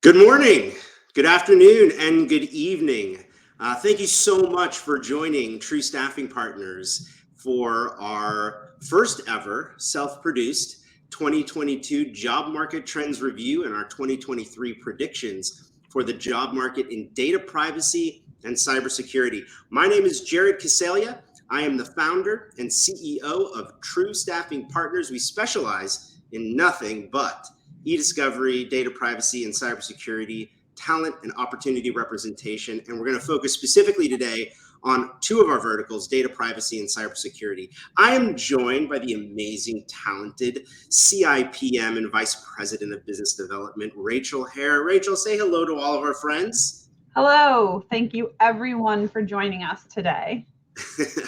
Good morning, good afternoon, and good evening. Thank you so much for joining True Staffing Partners for our first ever self-produced 2022 job market trends review and our 2023 predictions for the job market in data privacy and cybersecurity. My name is Jared Coseglia. I am the founder and CEO of True Staffing Partners. We specialize in nothing but e-discovery, data privacy, and cybersecurity, talent and opportunity representation. And we're going to focus specifically today on two of our verticals, data privacy and cybersecurity. I am joined by the amazing, talented CIPM and Vice President of Business Development, Rachel Hare. Rachel, say hello to all of our friends. Hello. Thank you, everyone, for joining us today.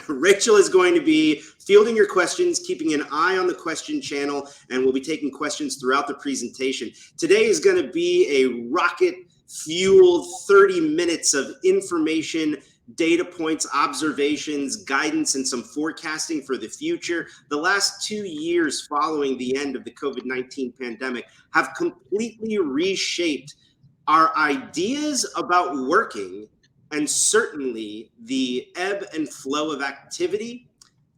Rachel is going to be fielding your questions, keeping an eye on the question channel, and we'll be taking questions throughout the presentation. Today is going to be a rocket-fueled 30 minutes of information, data points, observations, guidance, and some forecasting for the future. The last 2 years following the end of the COVID-19 pandemic have completely reshaped our ideas about working, and certainly the ebb and flow of activity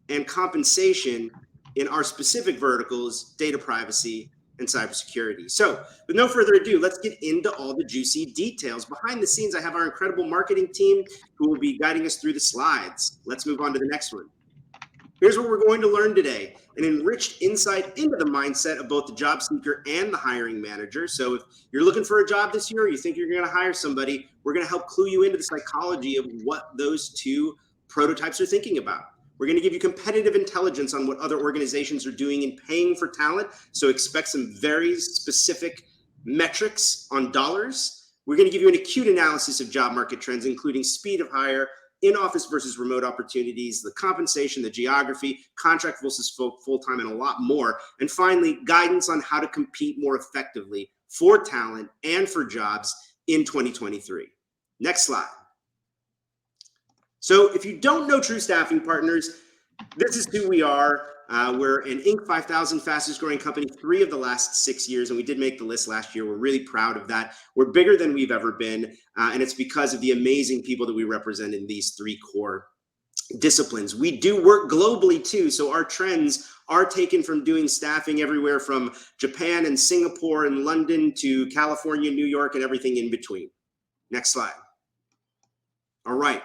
and compensation in our specific verticals, data privacy and cybersecurity. So with no further ado, let's get into all the juicy details. Behind the scenes, I have our incredible marketing team who will be guiding us through the slides. Let's move on to the next one. Here's what we're going to learn today: an enriched insight into the mindset of both the job seeker and the hiring manager. So if you're looking for a job this year, or you think you're going to hire somebody, we're going to help clue you into the psychology of what those two prototypes are thinking about. We're going to give you competitive intelligence on what other organizations are doing in paying for talent. So expect some very specific metrics on dollars. We're going to give you an acute analysis of job market trends, including speed of hire, in-office versus remote opportunities, the compensation, the geography, contract versus full-time, and a lot more. And finally, guidance on how to compete more effectively for talent and for jobs in 2023. Next slide. So if you don't know True Staffing Partners, this is who we are. We're an Inc. 5000 fastest growing company 3 of the last 6 years, and we did make the list last year. We're really proud of that. We're bigger than we've ever been, and it's because of the amazing people that we represent in these 3 core disciplines. We do work globally too, so our trends are taken from doing staffing everywhere from Japan and Singapore and London to California, New York, and everything in between. Next slide. All right,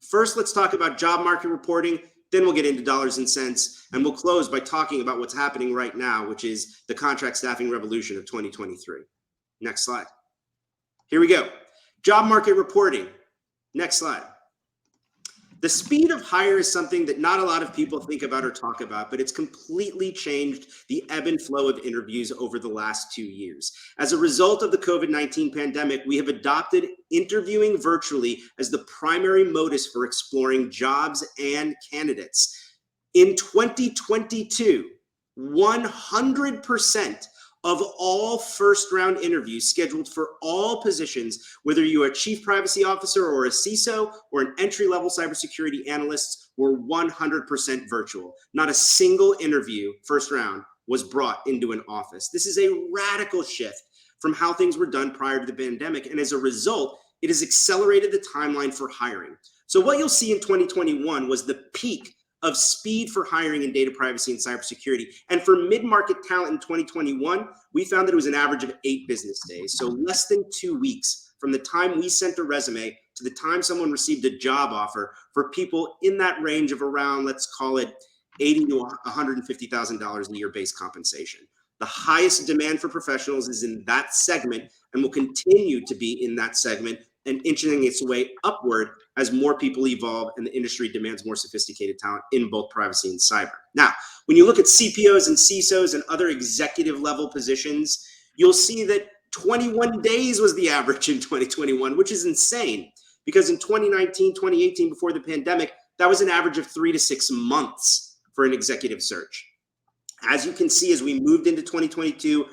first let's talk about job market reporting. Then we'll get into dollars and cents, and we'll close by talking about what's happening right now, which is the contract staffing revolution of 2023. Next slide. Here we go. Job market reporting. Next slide. The speed of hire is something that not a lot of people think about or talk about, but it's completely changed the ebb and flow of interviews over the last 2 years. As a result of the COVID-19 pandemic, we have adopted interviewing virtually as the primary modus for exploring jobs and candidates. In 2022, 100% of all first-round interviews scheduled for all positions, whether you are a chief privacy officer or a CISO or an entry-level cybersecurity analyst, were 100% virtual. Not a single interview, first round, was brought into an office. This is a radical shift from how things were done prior to the pandemic, and as a result, it has accelerated the timeline for hiring. So what you'll see in 2021 was the peak of speed for hiring in data privacy and cybersecurity. And for mid-market talent in 2021, we found that it was an average of 8 business days. So less than 2 weeks from the time we sent a resume to the time someone received a job offer for people in that range of around, let's call it $80,000 to $150,000 a year base compensation. The highest demand for professionals is in that segment and will continue to be in that segment and inching its way upward as more people evolve and the industry demands more sophisticated talent in both privacy and cyber. Now, when you look at CPOs and CISOs and other executive level positions, you'll see that 21 days was the average in 2021, which is insane because in 2019, 2018, before the pandemic, that was an average of 3 to 6 months for an executive search. As you can see, as we moved into 2022,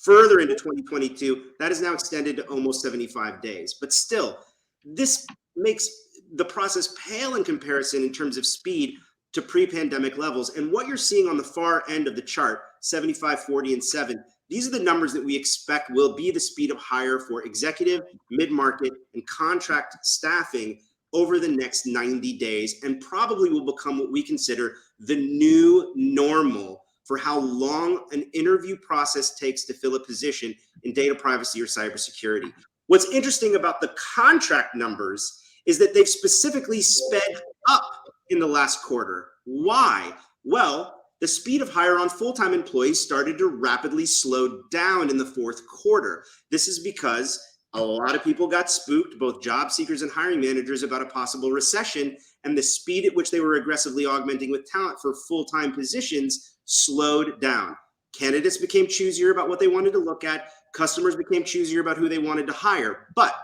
further into 2022, that is now extended to almost 75 days. But still, this makes the process pale in comparison in terms of speed to pre-pandemic levels. And what you're seeing on the far end of the chart, 75, 40, and 7, these are the numbers that we expect will be the speed of hire for executive, mid-market, and contract staffing over the next 90 days, and probably will become what we consider the new normal for how long an interview process takes to fill a position in data privacy or cybersecurity. What's interesting about the contract numbers is that they've specifically sped up in the last quarter. Why? Well, the speed of hire on full-time employees started to rapidly slow down in the fourth quarter. This is because a lot of people got spooked, both job seekers and hiring managers, about a possible recession, and the speed at which they were aggressively augmenting with talent for full-time positions slowed down. Candidates became choosier about what they wanted to look at. Customers became choosier about who they wanted to hire. But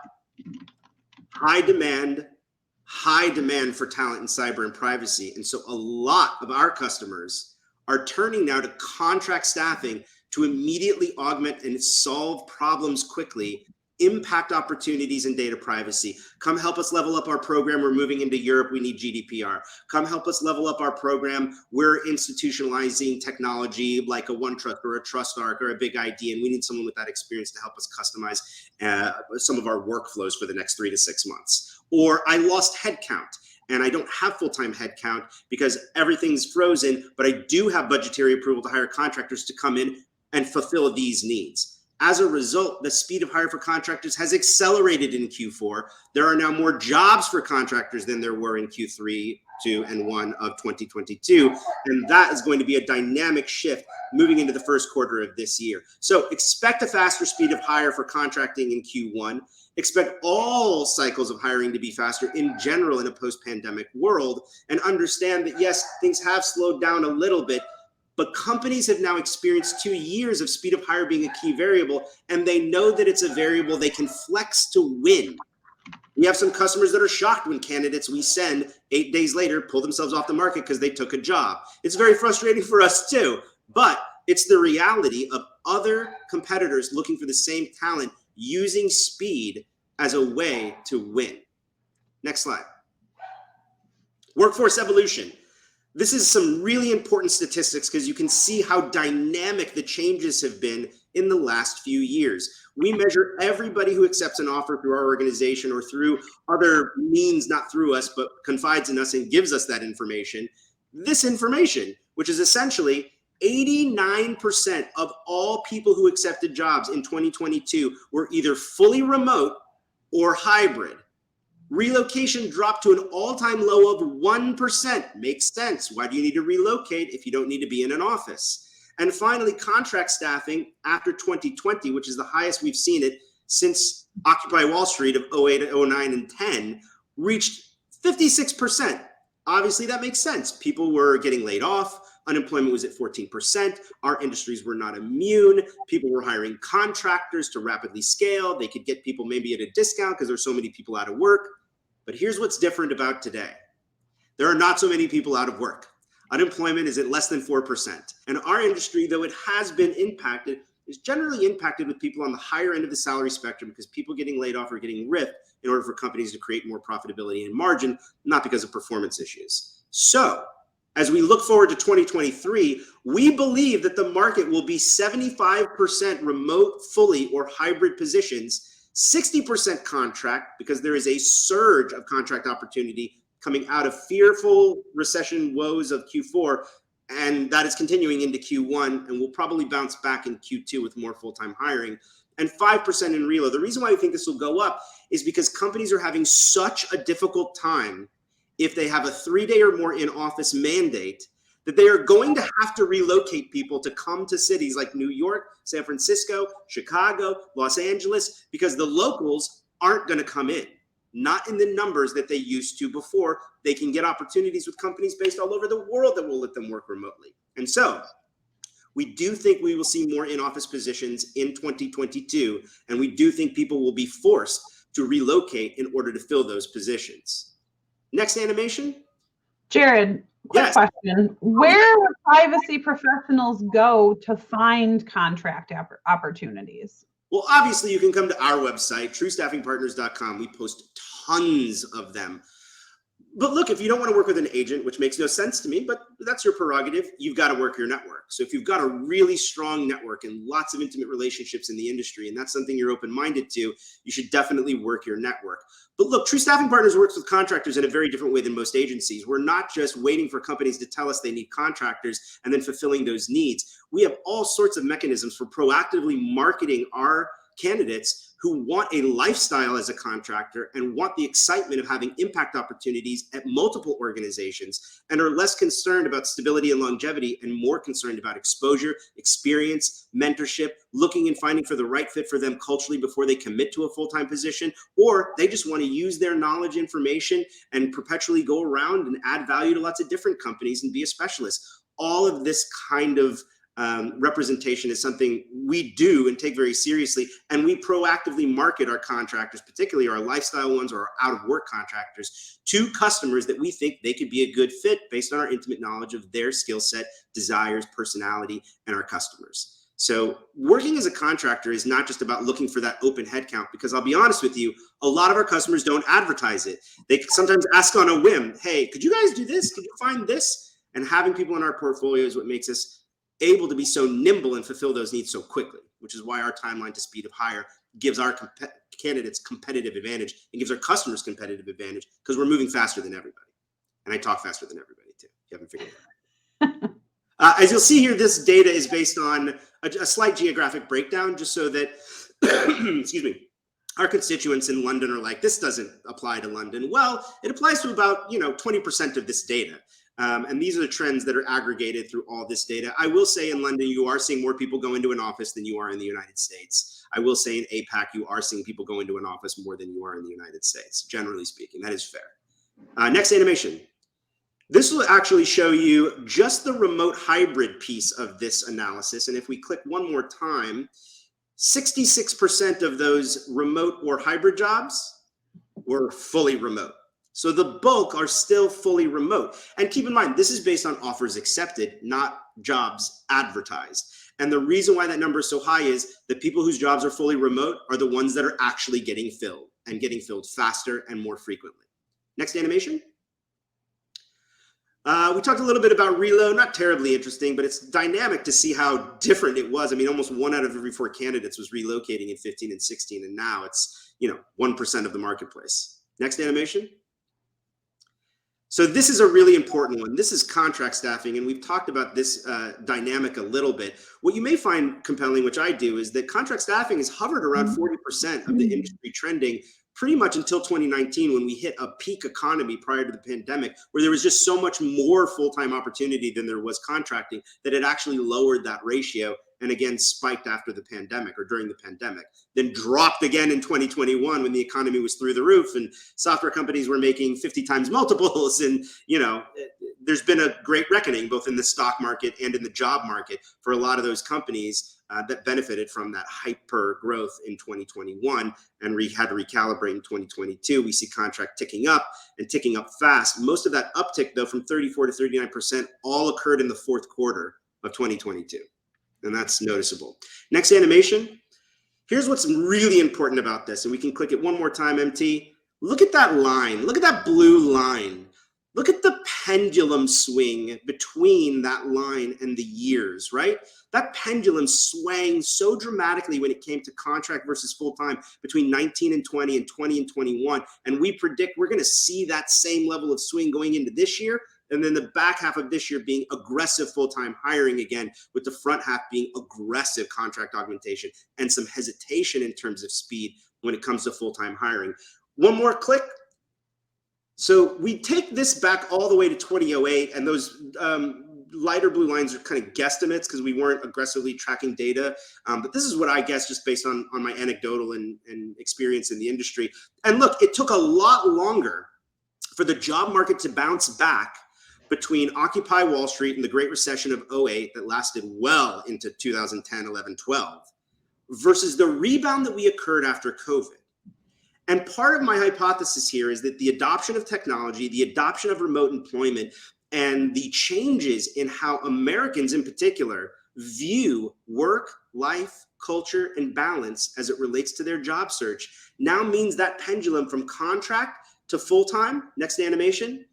high demand for talent in cyber and privacy. And so a lot of our customers are turning now to contract staffing to immediately augment and solve problems quickly, impact opportunities in data privacy. Come help us level up our program. We're moving into Europe. We need GDPR. Come help us level up our program. We're institutionalizing technology like a OneTrust or a TrustArc or a Big ID, and we need someone with that experience to help us customize some of our workflows for the next 3 to 6 months. Or I lost headcount and I don't have full-time headcount because everything's frozen, but I do have budgetary approval to hire contractors to come in and fulfill these needs. As a result, the speed of hire for contractors has accelerated in Q4. There are now more jobs for contractors than there were in Q3, 2, and 1 of 2022. And that is going to be a dynamic shift moving into the first quarter of this year. So expect a faster speed of hire for contracting in Q1. Expect all cycles of hiring to be faster in general in a post-pandemic world, and understand that, yes, things have slowed down a little bit, but companies have now experienced 2 years of speed of hire being a key variable, and they know that it's a variable they can flex to win. We have some customers that are shocked when candidates we send 8 days later pull themselves off the market because they took a job. It's very frustrating for us too, but it's the reality of other competitors looking for the same talent using speed as a way to win. Next slide. Workforce evolution. This is some really important statistics because you can see how dynamic the changes have been in the last few years. We measure everybody who accepts an offer through our organization or through other means, not through us, but confides in us and gives us that information. This information, which is essentially 89% of all people who accepted jobs in 2022 were either fully remote or hybrid. Relocation dropped to an all-time low of 1%. Makes sense. Why do you need to relocate if you don't need to be in an office? And finally, contract staffing after 2020, which is the highest we've seen it since Occupy Wall Street of 08, 09, and 10, reached 56%. Obviously, that makes sense. People were getting laid off. Unemployment was at 14%. Our industries were not immune. People were hiring contractors to rapidly scale. They could get people maybe at a discount because there's so many people out of work. But here's what's different about today. There are not so many people out of work. Unemployment is at less than 4%. And our industry, though it has been impacted, is generally impacted with people on the higher end of the salary spectrum because people getting laid off or getting ripped in order for companies to create more profitability and margin, not because of performance issues. So, as we look forward to 2023, we believe that the market will be 75% remote, fully, or hybrid positions, 60% contract, because there is a surge of contract opportunity coming out of fearful recession woes of Q4, and that is continuing into Q1, and will probably bounce back in Q2 with more full-time hiring, and 5% in reload. The reason why we think this will go up is because companies are having such a difficult time if they have a 3-day or more in-office mandate, that they are going to have to relocate people to come to cities like New York, San Francisco, Chicago, Los Angeles, because the locals aren't going to come in, not in the numbers that they used to before. They can get opportunities with companies based all over the world that will let them work remotely. And so we do think we will see more in-office positions in 2022, and we do think people will be forced to relocate in order to fill those positions. Next animation. Jared, quick question. Where would privacy professionals go to find contract opportunities? Well, obviously, you can come to our website, truestaffingpartners.com. We post tons of them. But look, if you don't want to work with an agent, which makes no sense to me, but that's your prerogative, you've got to work your network. So if you've got a really strong network and lots of intimate relationships in the industry, and that's something you're open-minded to, you should definitely work your network. But look, True Staffing Partners works with contractors in a very different way than most agencies. We're not just waiting for companies to tell us they need contractors and then fulfilling those needs. We have all sorts of mechanisms for proactively marketing our candidates who want a lifestyle as a contractor and want the excitement of having impact opportunities at multiple organizations and are less concerned about stability and longevity and more concerned about exposure, experience, mentorship, looking and finding for the right fit for them culturally before they commit to a full-time position, or they just want to use their knowledge, information, and perpetually go around and add value to lots of different companies and be a specialist. All of this kind of representation is something we do and take very seriously, and we proactively market our contractors, particularly our lifestyle ones or our out-of-work contractors, to customers that we think they could be a good fit based on our intimate knowledge of their skill set, desires, personality, and our customers. So working as a contractor is not just about looking for that open headcount, because I'll be honest with you, a lot of our customers don't advertise it. They sometimes ask on a whim, hey, could you guys do this? Could you find this? And having people in our portfolio is what makes us able to be so nimble and fulfill those needs so quickly, which is why our timeline to speed of hire gives our candidates competitive advantage and gives our customers competitive advantage, because we're moving faster than everybody. And I talk faster than everybody too, if you haven't figured it out. As you'll see here, this data is based on a slight geographic breakdown, just so that, excuse me, our constituents in London are like, this doesn't apply to London. Well, it applies to about 20% of this data. And these are the trends that are aggregated through all this data. I will say in London, you are seeing more people go into an office than you are in the United States. I will say in APAC, you are seeing people go into an office more than you are in the United States, generally speaking. That is fair. Next animation. This will actually show you just the remote hybrid piece of this analysis. And if we click one more time, 66% of those remote or hybrid jobs were fully remote. So the bulk are still fully remote. And keep in mind, this is based on offers accepted, not jobs advertised. And the reason why that number is so high is the people whose jobs are fully remote are the ones that are actually getting filled, and getting filled faster and more frequently. Next animation. We talked a little bit about reload, not terribly interesting, but it's dynamic to see how different it was. I mean, almost 1 out of every 4 candidates was relocating in 15 and 16, and now it's 1% of the marketplace. Next animation. So this is a really important one. This is contract staffing, and we've talked about this dynamic a little bit. What you may find compelling, which I do, is that contract staffing has hovered around 40% of the industry trending pretty much until 2019, when we hit a peak economy prior to the pandemic, where there was just so much more full-time opportunity than there was contracting, that it actually lowered that ratio, and again spiked after the pandemic, or during the pandemic, then dropped again in 2021 when the economy was through the roof and software companies were making 50 times multiples. And there's been a great reckoning both in the stock market and in the job market for a lot of those companies that benefited from that hyper growth in 2021 and had to recalibrate in 2022. We see contract ticking up, and ticking up fast. Most of that uptick, though, from 34 to 39%, all occurred in the fourth quarter of 2022. And that's noticeable. Next animation. Here's what's really important about this, and we can click it one more time, MT. Look at that line. Look at that blue line. Look at the pendulum swing between that line and the years, right? That pendulum swang so dramatically when it came to contract versus full-time between 19 and 20 and 20 and 21. And we predict we're going to see that same level of swing going into this year. And then the back half of this year being aggressive full-time hiring again, with the front half being aggressive contract augmentation and some hesitation in terms of speed when it comes to full-time hiring. One more click. So we take this back all the way to 2008, and those lighter blue lines are kind of guesstimates because we weren't aggressively tracking data. But this is what I guess, just based on my anecdotal and experience in the industry. And look, it took a lot longer for the job market to bounce back between Occupy Wall Street and the Great Recession of 08 that lasted well into 2010, 11, 12, versus the rebound that we occurred after COVID. And part of my hypothesis here is that the adoption of technology, the adoption of remote employment, and the changes in how Americans in particular view work, life, culture, and balance as it relates to their job search now means that pendulum from contract to full-time, next animation,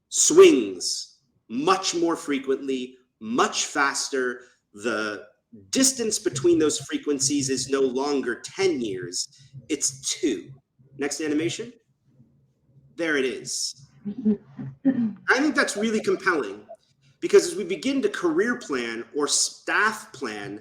swings much more frequently, much faster. The distance between those frequencies is no longer 10 years, it's 2. Next animation. There it is. I think that's really compelling because as we begin to career plan or staff plan,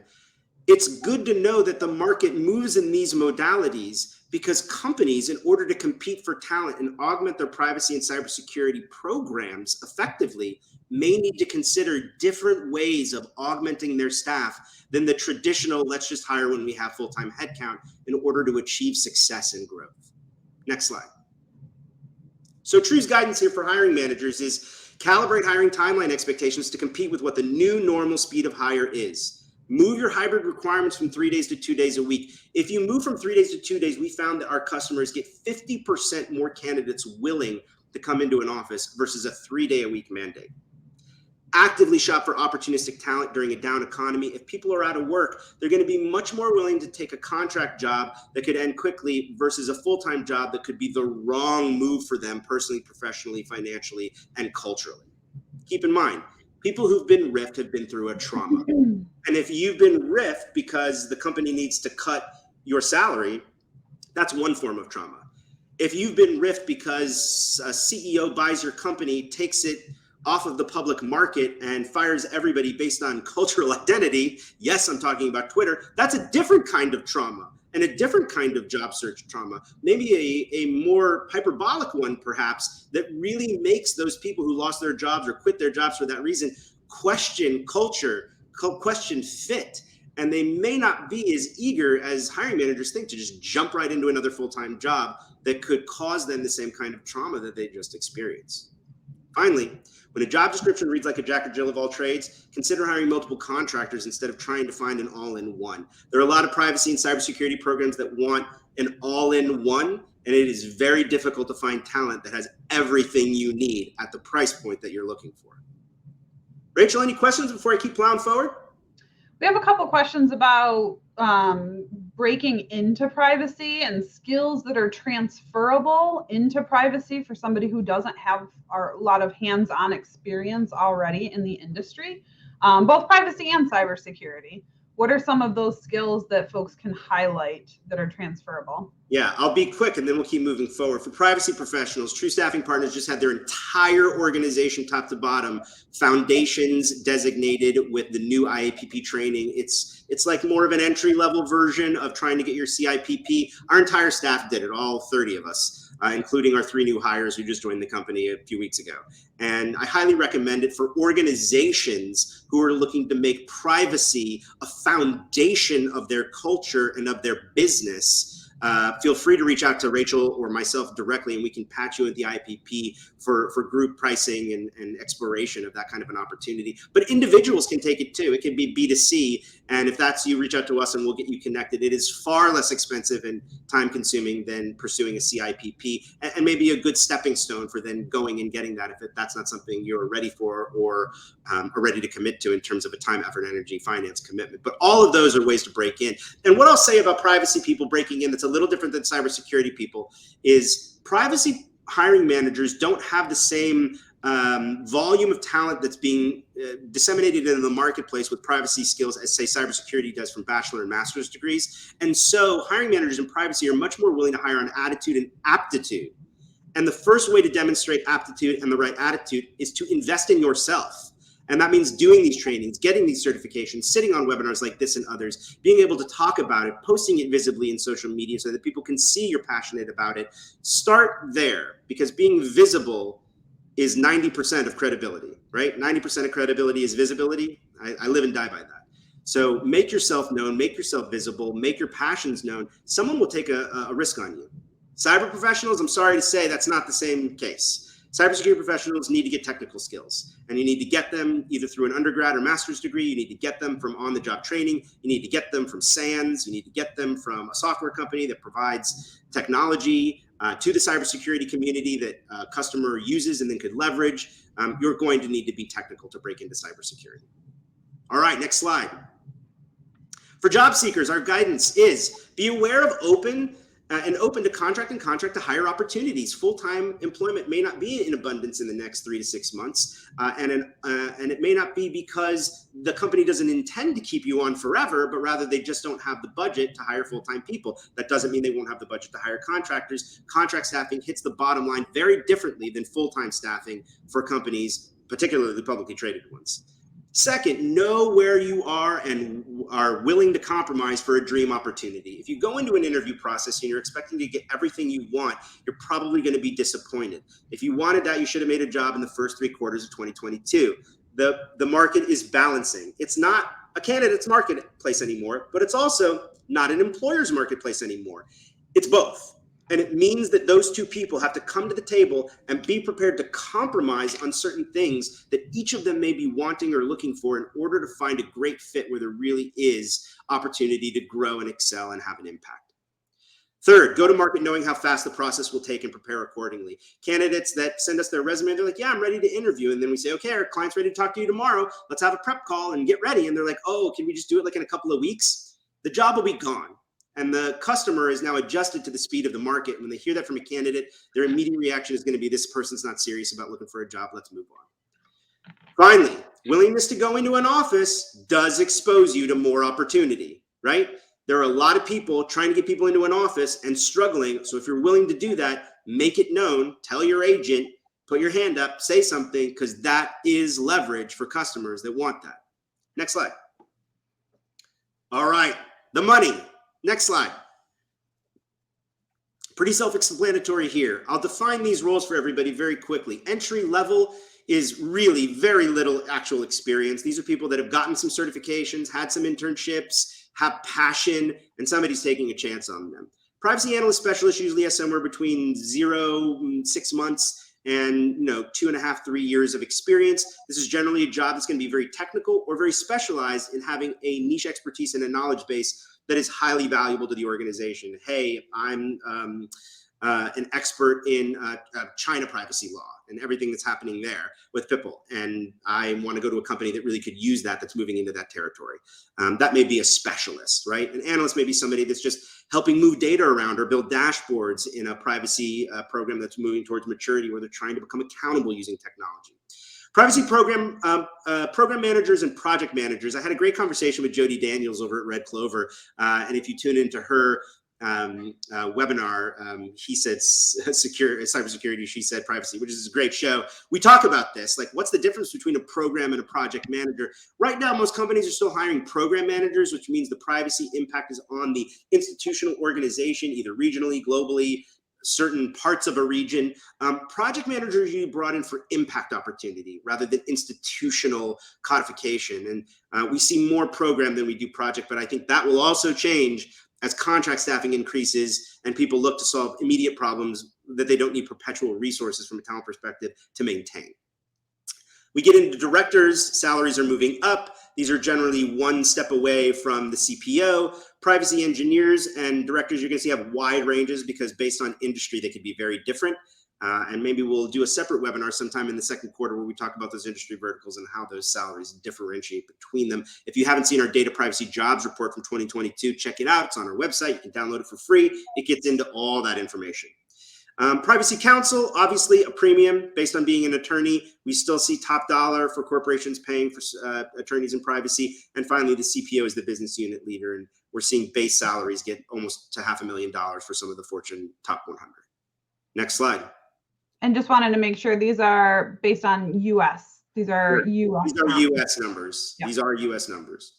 it's good to know that the market moves in these modalities because companies, in order to compete for talent and augment their privacy and cybersecurity programs effectively, may need to consider different ways of augmenting their staff than the traditional, let's just hire when we have full-time headcount in order to achieve success and growth. Next slide. So True's guidance here for hiring managers is calibrate hiring timeline expectations to compete with what the new normal speed of hire is. Move your hybrid requirements from 3 days to 2 days a week. If you move from 3 days to 2 days, we found that our customers get 50% more candidates willing to come into an office versus a 3-day-a-week mandate. Actively shop for opportunistic talent during a down economy. If people are out of work, they're going to be much more willing to take a contract job that could end quickly versus a full-time job that could be the wrong move for them personally, professionally, financially, and culturally. Keep in mind, people who've been riffed have been through a trauma. And if you've been riffed because the company needs to cut your salary, that's one form of trauma. If you've been riffed because a CEO buys your company, takes it off of the public market and fires everybody based on cultural identity, yes, I'm talking about Twitter, that's a different kind of trauma and a different kind of job search trauma, maybe a more hyperbolic one perhaps, that really makes those people who lost their jobs or quit their jobs for that reason question culture, question fit, and they may not be as eager as hiring managers think to just jump right into another full-time job that could cause them the same kind of trauma that they just experienced. Finally, when a job description reads like a Jack or Jill of all trades, consider hiring multiple contractors instead of trying to find an all-in-one. There are a lot of privacy and cybersecurity programs that want an all-in-one, and it is very difficult to find talent that has everything you need at the price point that you're looking for. Rachel, any questions before I keep plowing forward? We have a couple questions about breaking into privacy and skills that are transferable into privacy for somebody who doesn't have a lot of hands-on experience already in the industry, both privacy and cybersecurity. What are some of those skills that folks can highlight that are transferable? Yeah, I'll be quick and then we'll keep moving forward. For privacy professionals, True Staffing Partners just had their entire organization top to bottom foundations designated with the new IAPP training. It's like more of an entry-level version of trying to get your CIPP. Our entire staff did it, all 30 of us, including our 3 new hires who just joined the company a few weeks ago. And I highly recommend it for organizations who are looking to make privacy a foundation of their culture and of their business. Feel free to reach out to Rachel or myself directly, and we can patch you at the IPP for group pricing and exploration of that kind of an opportunity. But individuals can take it too. It can be B2C. And if that's you, reach out to us and we'll get you connected. It is far less expensive and time consuming than pursuing a CIPP, and maybe a good stepping stone for then going and getting that if that's not something you're ready for or are ready to commit to in terms of a time, effort, energy, finance commitment. But all of those are ways to break in. And what I'll say about privacy people breaking in that's a little different than cybersecurity people is privacy hiring managers don't have the same volume of talent that's being disseminated in the marketplace with privacy skills as, say, cybersecurity does from bachelor and master's degrees. And so hiring managers in privacy are much more willing to hire on attitude and aptitude. And the first way to demonstrate aptitude and the right attitude is to invest in yourself. And that means doing these trainings, getting these certifications, sitting on webinars like this and others, being able to talk about it, posting it visibly in social media so that people can see you're passionate about it. Start there, because being visible is 90% of credibility, right? 90% of credibility is visibility. I live and die by that. So make yourself known, make yourself visible, make your passions known. Someone will take a risk on you. Cyber professionals, I'm sorry to say, that's not the same case. Cybersecurity professionals need to get technical skills, and you need to get them either through an undergrad or master's degree. You need to get them from on-the-job training. You need to get them from SANS. You need to get them from a software company that provides technology to the cybersecurity community that a customer uses and then could leverage. You're going to need to be technical to break into cybersecurity. All right, next slide. For job seekers, our guidance is be aware of open and open to contract and contract to hire opportunities. Full-time employment may not be in abundance in the next 3 to 6 months, and it may not be because the company doesn't intend to keep you on forever, but rather they just don't have the budget to hire full-time people. That doesn't mean they won't have the budget to hire contractors. Contract staffing hits the bottom line very differently than full-time staffing for companies, particularly publicly traded ones. Second, know where you are and are willing to compromise for a dream opportunity. If you go into an interview process and you're expecting to get everything you want, you're probably going to be disappointed. If you wanted that, you should have made a job in the first 3 quarters of 2022. The market is balancing. It's not a candidate's marketplace anymore, but it's also not an employer's marketplace anymore. It's both. And it means that those two people have to come to the table and be prepared to compromise on certain things that each of them may be wanting or looking for in order to find a great fit where there really is opportunity to grow and excel and have an impact. Third, go to market knowing how fast the process will take and prepare accordingly. Candidates that send us their resume, they're like, yeah, I'm ready to interview. And then we say, okay, our client's ready to talk to you tomorrow. Let's have a prep call and get ready. And they're like, oh, can we just do it like in a couple of weeks? The job will be gone. And the customer is now adjusted to the speed of the market. When they hear that from a candidate, their immediate reaction is going to be, this person's not serious about looking for a job. Let's move on. Finally, willingness to go into an office does expose you to more opportunity, right? There are a lot of people trying to get people into an office and struggling. So if you're willing to do that, make it known, tell your agent, put your hand up, say something, because that is leverage for customers that want that. Next slide. All right, the money. Next slide. Pretty self-explanatory here. I'll define these roles for everybody very quickly. Entry level is really very little actual experience. These are people that have gotten some certifications, had some internships, have passion, and somebody's taking a chance on them. Privacy analyst specialist usually has somewhere between 0 and 6 months and 2.5, 3 years of experience. This is generally a job that's going to be very technical or very specialized in having a niche expertise and a knowledge base that is highly valuable to the organization. Hey, I'm an expert in China privacy law and everything that's happening there with people, and I want to go to a company that really could use that, that's moving into that territory. That may be a specialist, right? An analyst may be somebody that's just helping move data around or build dashboards in a privacy program that's moving towards maturity, where they're trying to become accountable using technology. Privacy program managers and project managers. I had a great conversation with Jody Daniels over at Red Clover. And if you tune into her webinar, he said cybersecurity, she said privacy, which is a great show. We talk about this, like what's the difference between a program and a project manager? Right now, most companies are still hiring program managers, which means the privacy impact is on the institutional organization, either regionally, globally, certain parts of a region. Project managers are brought in for impact opportunity rather than institutional codification. And we see more program than we do project, but I think that will also change as contract staffing increases and people look to solve immediate problems that they don't need perpetual resources from a talent perspective to maintain. We get into directors, salaries are moving up. These are generally one step away from the CPO. Privacy engineers and directors, you're going to see have wide ranges because based on industry, they could be very different. And maybe we'll do a separate webinar sometime in the second quarter where we talk about those industry verticals and how those salaries differentiate between them. If you haven't seen our data privacy jobs report from 2022, check it out. It's on our website. You can download it for free. It gets into all that information. Privacy counsel, obviously a premium based on being an attorney. We still see top dollar for corporations paying for attorneys in privacy. And finally, the CPO is the business unit leader. And we're seeing base salaries get almost to $500,000 for some of the Fortune top 100. Next slide. And just wanted to make sure these are based on US. These are US. These are US numbers. Yep. These are US numbers.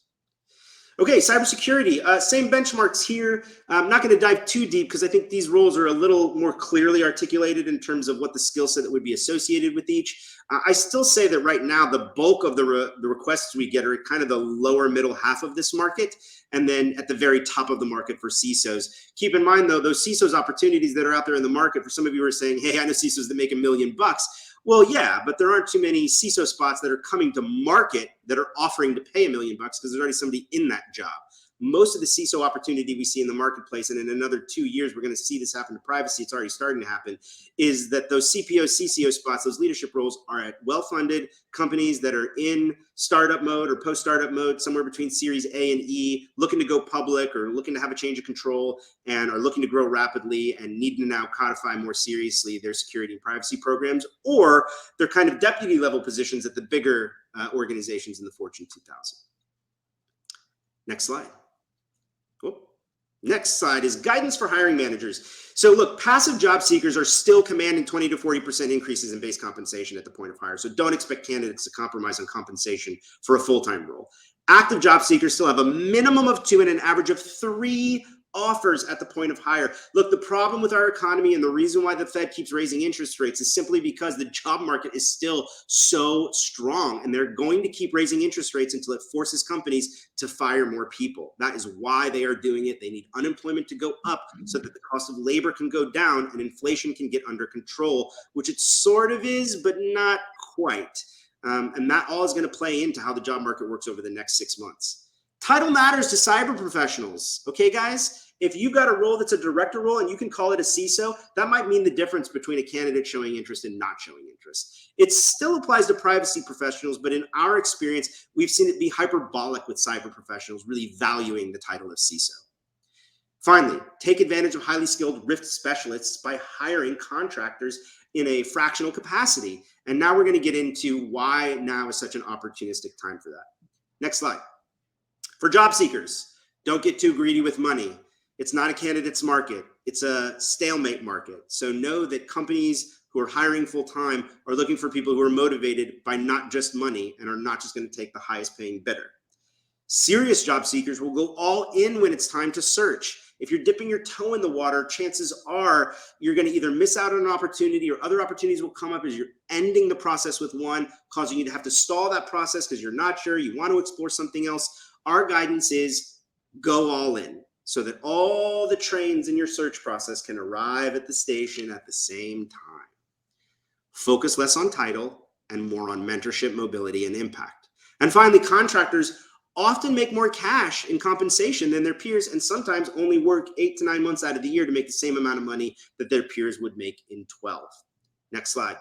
Okay, cybersecurity, same benchmarks here. I'm not going to dive too deep because I think these roles are a little more clearly articulated in terms of what the skill set that would be associated with each. I still say that right now, the bulk of the requests we get are kind of the lower middle half of this market, and then at the very top of the market for CISOs. Keep in mind, though, those CISOs opportunities that are out there in the market, for some of you who are saying, hey, I know CISOs that make $1 million. Well, yeah, but there aren't too many CISO spots that are coming to market that are offering to pay $1 million because there's already somebody in that job. most of the CISO opportunity we see in the marketplace, and in another 2 years, we're going to see this happen to privacy. It's already starting to happen, is that those CPO, CCO spots, those leadership roles are at well-funded companies that are in startup mode or post-startup mode, somewhere between Series A and E, looking to go public or looking to have a change of control and are looking to grow rapidly and need to now codify more seriously their security and privacy programs, or they're kind of deputy level positions at the bigger organizations in the Fortune 2000. Next slide. Cool. Next slide is guidance for hiring managers. So look, passive job seekers are still commanding 20 to 40% increases in base compensation at the point of hire. So don't expect candidates to compromise on compensation for a full-time role. Active job seekers still have a minimum of 2 and an average of 3 offers at the point of hire. Look, the problem with our economy and the reason why the Fed keeps raising interest rates is simply because the job market is still so strong, and they're going to keep raising interest rates until it forces companies to fire more people. That is why they are doing it. They need unemployment to go up so that the cost of labor can go down and inflation can get under control, which it sort of is, but not quite. And that all is going to play into how the job market works over the next 6 months. Title matters to cyber professionals. Okay, guys? If you've got a role that's a director role and you can call it a CISO, that might mean the difference between a candidate showing interest and not showing interest. It still applies to privacy professionals, but in our experience, we've seen it be hyperbolic with cyber professionals really valuing the title of CISO. Finally, take advantage of highly skilled risk specialists by hiring contractors in a fractional capacity. And now we're going to get into why now is such an opportunistic time for that. Next slide. For job seekers, don't get too greedy with money. It's not a candidate's market. It's a stalemate market. So know that companies who are hiring full-time are looking for people who are motivated by not just money and are not just going to take the highest paying bidder. Serious job seekers will go all in when it's time to search. If you're dipping your toe in the water, chances are you're going to either miss out on an opportunity or other opportunities will come up as you're ending the process with one, causing you to have to stall that process because you're not sure, you want to explore something else. Our guidance is go all in so that all the trains in your search process can arrive at the station at the same time. Focus less on title and more on mentorship, mobility, and impact. And finally, contractors often make more cash in compensation than their peers and sometimes only work 8 to 9 months out of the year to make the same amount of money that their peers would make in 12. Next slide.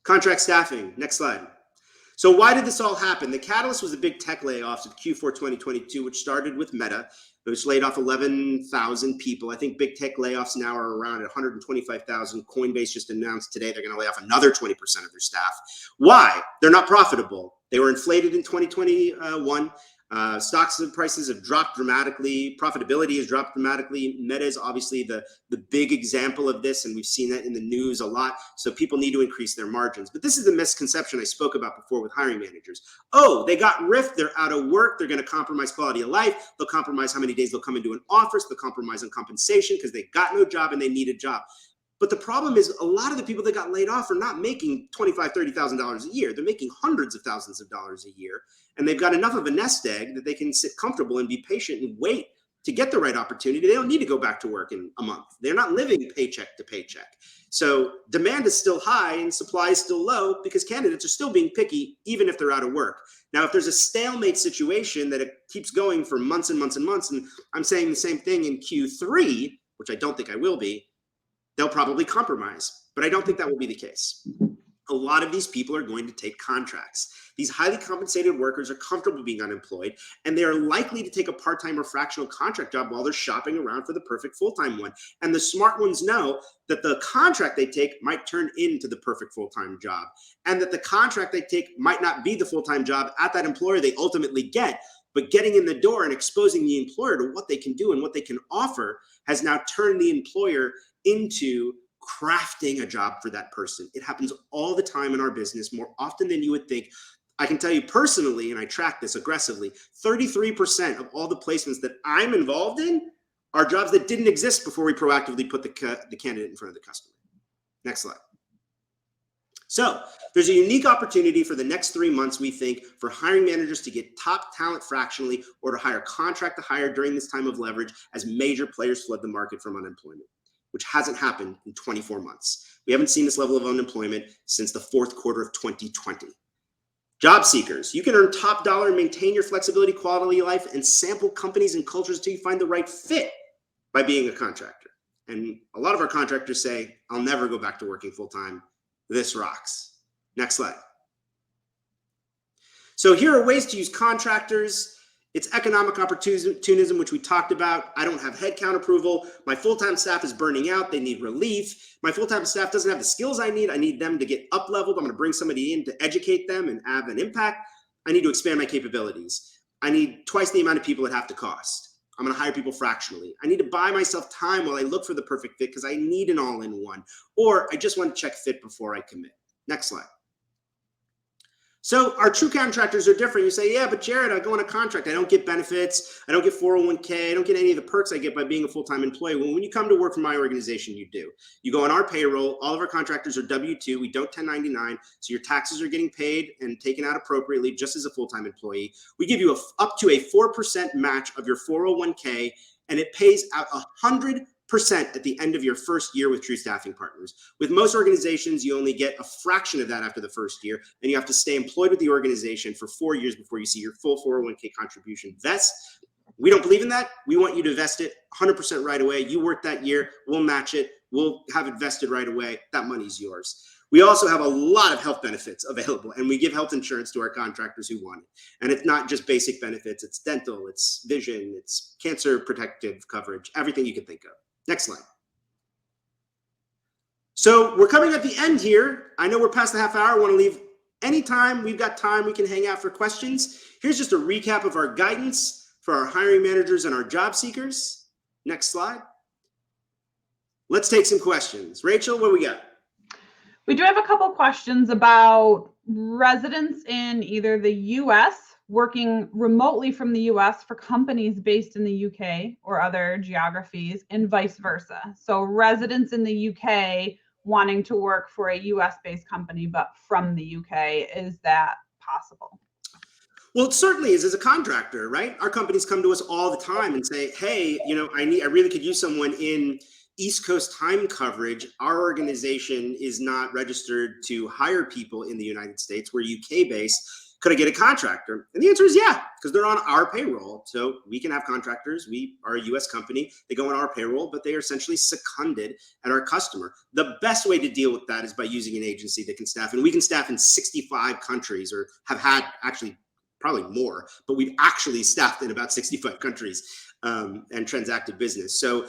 Contract staffing. Next slide. So why did this all happen? The catalyst was the big tech layoffs of Q4 2022, which started with Meta, which laid off 11,000 people. I think big tech layoffs now are around 125,000. Coinbase just announced today they're going to lay off another 20% of their staff. Why? They're not profitable. They were inflated in 2021. Stocks and prices have dropped dramatically. Profitability has dropped dramatically. Meta is obviously the big example of this, and we've seen that in the news a lot. So people need to increase their margins. But this is the misconception I spoke about before with hiring managers. Oh, they got riffed. They're out of work. They're going to compromise quality of life. They'll compromise how many days they'll come into an office. They'll compromise on compensation because they got no job and they need a job. But the problem is a lot of the people that got laid off are not making $25,000, $30,000 a year. They're making hundreds of thousands of dollars a year. And they've got enough of a nest egg that they can sit comfortable and be patient and wait to get the right opportunity. They don't need to go back to work in a month. They're not living paycheck to paycheck. So demand is still high and supply is still low because candidates are still being picky, even if they're out of work. Now, if there's a stalemate situation that it keeps going for months and months and months, and I'm saying the same thing in Q3, which I don't think I will be, they'll probably compromise, but I don't think that will be the case. A lot of these people are going to take contracts. These highly compensated workers are comfortable being unemployed, and they are likely to take a part-time or fractional contract job while they're shopping around for the perfect full-time one. And the smart ones know that the contract they take might turn into the perfect full-time job, and that the contract they take might not be the full-time job at that employer they ultimately get, but getting in the door and exposing the employer to what they can do and what they can offer has now turned the employer into crafting a job for that person. It happens all the time in our business, more often than you would think. I can tell you personally, and I track this aggressively, 33% of all the placements that I'm involved in are jobs that didn't exist before we proactively put the candidate in front of the customer. Next slide. So there's a unique opportunity for the next 3 months, we think, for hiring managers to get top talent fractionally or to hire contract to hire during this time of leverage as major players flood the market from unemployment, which hasn't happened in 24 months. We haven't seen this level of unemployment since the fourth quarter of 2020. Job seekers, you can earn top dollar and maintain your flexibility, quality of life, and sample companies and cultures until you find the right fit by being a contractor. And a lot of our contractors say, I'll never go back to working full-time. This rocks. Next slide. So here are ways to use contractors. It's economic opportunism, which we talked about. I don't have headcount approval. My full-time staff is burning out. They need relief. My full-time staff doesn't have the skills I need. I need them to get up-leveled. I'm going to bring somebody in to educate them and have an impact. I need to expand my capabilities. I need twice the amount of people it have to cost. I'm going to hire people fractionally. I need to buy myself time while I look for the perfect fit because I need an all-in-one. Or I just want to check fit before I commit. Next slide. So our true contractors are different. You say, yeah, but Jared, I go on a contract. I don't get benefits. I don't get 401k. I don't get any of the perks I get by being a full-time employee. Well, when you come to work for my organization, you do. You go on our payroll. All of our contractors are W-2. We don't 1099. So your taxes are getting paid and taken out appropriately just as a full-time employee. We give you up to a 4% match of your 401k, and it pays out 100% at the end of your first year with True Staffing Partners. With most organizations, you only get a fraction of that after the first year, and you have to stay employed with the organization for 4 years before you see your full 401k contribution vest. We don't believe in that. We want you to vest it 100% right away. You work that year, we'll match it. We'll have it vested right away. That money's yours. We also have a lot of health benefits available, and we give health insurance to our contractors who want it. And it's not just basic benefits. It's dental, it's vision, it's cancer protective coverage, everything you can think of. Next slide. So we're coming at the end here. I know we're past the half hour. I want to leave any time. We've got time. We can hang out for questions. Here's just a recap of our guidance for our hiring managers and our job seekers. Next slide. Let's take some questions. Rachel, what do we got? We do have a couple questions about residents in either the U.S., working remotely from the US for companies based in the UK or other geographies, and vice versa. So residents in the UK wanting to work for a US based company, but from the UK, is that possible? Well, it certainly is as a contractor, right? Our companies come to us all the time and say, hey, I really could use someone in East Coast time coverage. Our organization is not registered to hire people in the United States. We're UK based. Could I get a contractor? And the answer is yeah, because they're on our payroll. So we can have contractors. We are a US company. They go on our payroll, but they are essentially seconded at our customer. The best way to deal with that is by using an agency that can staff. And we can staff in 65 countries, or have had actually probably more, but we've actually staffed in about 65 countries and transacted business. So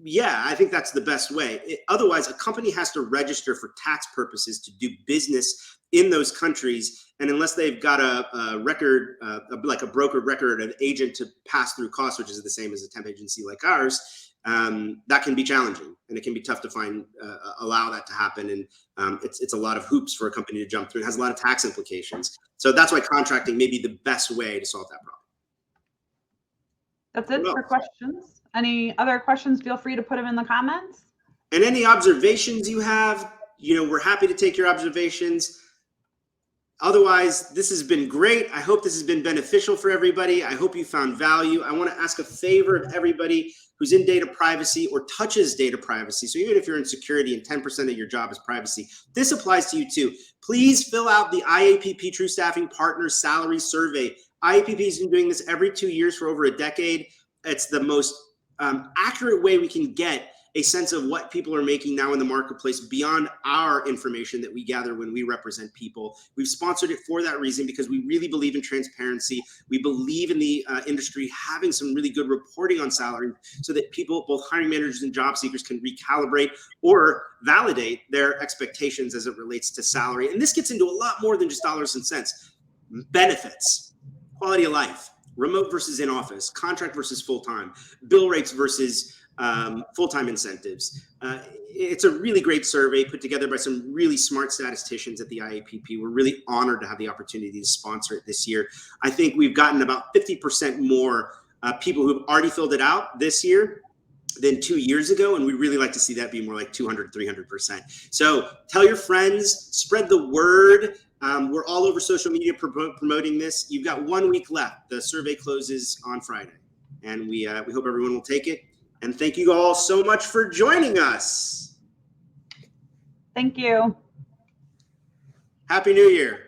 yeah, I think that's the best way. Otherwise, a company has to register for tax purposes to do business in those countries. And unless they've got a record, like a brokered record, an agent to pass through costs, which is the same as a temp agency like ours, that can be challenging, and it can be tough to find, allow that to happen. And it's a lot of hoops for a company to jump through. It has a lot of tax implications. So that's why contracting may be the best way to solve that problem. That's it for questions. Any other questions, feel free to put them in the comments. And any observations you have, we're happy to take your observations. Otherwise, this has been great. I hope this has been beneficial for everybody. I hope you found value. I want to ask a favor of everybody who's in data privacy or touches data privacy. So even if you're in security and 10% of your job is privacy, this applies to you too. Please fill out the IAPP True Staffing Partners Salary Survey. IAPP has been doing this every 2 years for over a decade. It's the most accurate way we can get a sense of what people are making now in the marketplace beyond our information that we gather when we represent people. We've sponsored it for that reason, because we really believe in transparency. We believe in the industry having some really good reporting on salary so that people, both hiring managers and job seekers, can recalibrate or validate their expectations as it relates to salary. And this gets into a lot more than just dollars and cents. Benefits, quality of life, remote versus in office, contract versus full-time, bill rates versus full-time incentives. It's a really great survey put together by some really smart statisticians at the IAPP. We're really honored to have the opportunity to sponsor it this year. I think we've gotten about 50% more people who've already filled it out this year than 2 years ago, and we really like to see that be more like 200, 300%. So tell your friends, spread the word. We're all over social media promoting this. You've got 1 week left. The survey closes on Friday, and we hope everyone will take it. And thank you all so much for joining us. Thank you. Happy New Year.